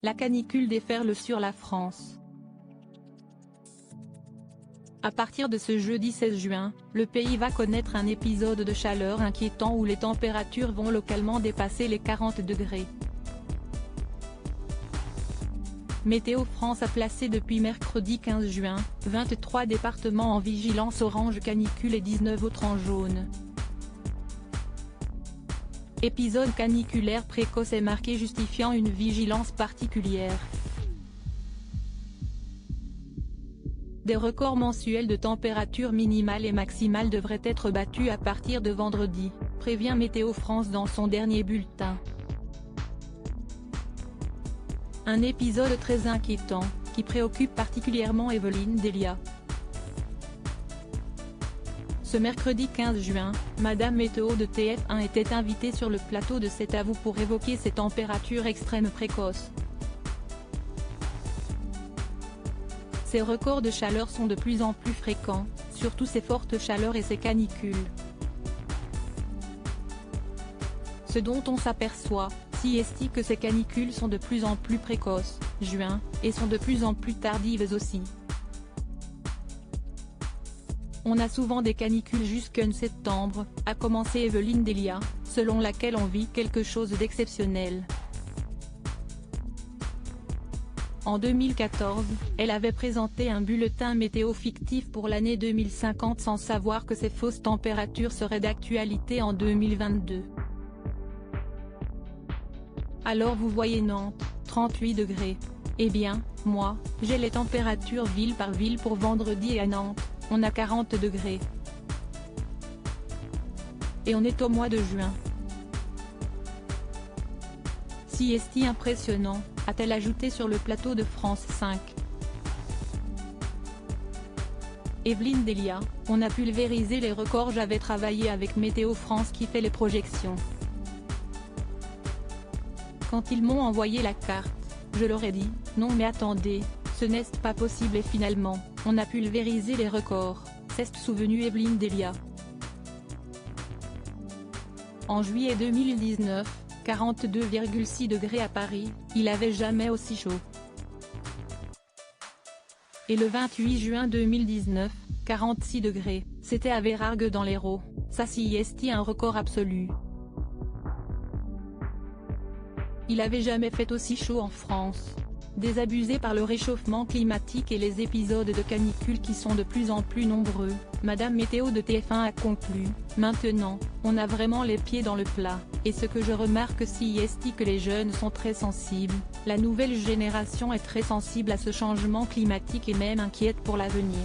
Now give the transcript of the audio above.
La canicule déferle sur la France. À partir de ce jeudi 16 juin, le pays va connaître un épisode de chaleur inquiétant où les températures vont localement dépasser les 40 degrés. Météo France a placé depuis mercredi 15 juin, 23 départements en vigilance orange canicule et 19 autres en jaune. Épisode caniculaire précoce est marqué justifiant une vigilance particulière. Des records mensuels de température minimale et maximale devraient être battus à partir de vendredi, prévient Météo France dans son dernier bulletin. Un épisode très inquiétant, qui préoccupe particulièrement Evelyne Delia. Ce mercredi 15 juin, Madame Météo de TF1 était invitée sur le plateau de C'est à vous pour évoquer ces températures extrêmes précoces. Ces records de chaleur sont de plus en plus fréquents, surtout ces fortes chaleurs et ces canicules. Ce dont on s'aperçoit, si est que ces canicules sont de plus en plus précoces, juin, et sont de plus en plus tardives aussi. On a souvent des canicules jusqu'en septembre, a commencé Evelyne Delia, selon laquelle on vit quelque chose d'exceptionnel. En 2014, elle avait présenté un bulletin météo fictif pour l'année 2050 sans savoir que ces fausses températures seraient d'actualité en 2022. Alors vous voyez Nantes, 38 degrés. Eh bien, moi, j'ai les températures ville par ville pour vendredi et à Nantes, on a 40 degrés. Et on est au mois de juin. Si est-il impressionnant, a-t-elle ajouté sur le plateau de France 5. Evelyne Delia, on a pulvérisé les records. J'avais travaillé avec Météo France qui fait les projections. Quand ils m'ont envoyé la carte, je leur ai dit, non mais attendez, ce n'est pas possible et finalement, on a pulvérisé les records, s'est souvenu Evelyne Delia. En juillet 2019, 42,6 degrés à Paris, il avait jamais aussi chaud. Et le 28 juin 2019, 46 degrés, c'était à Vérargues dans l'Hérault, ça si est un record absolu. Il avait jamais fait aussi chaud en France. Désabusé par le réchauffement climatique et les épisodes de canicule qui sont de plus en plus nombreux, Madame Météo de TF1 a conclu, maintenant, on a vraiment les pieds dans le plat, et ce que je remarque si est que les jeunes sont très sensibles, la nouvelle génération est très sensible à ce changement climatique et même inquiète pour l'avenir.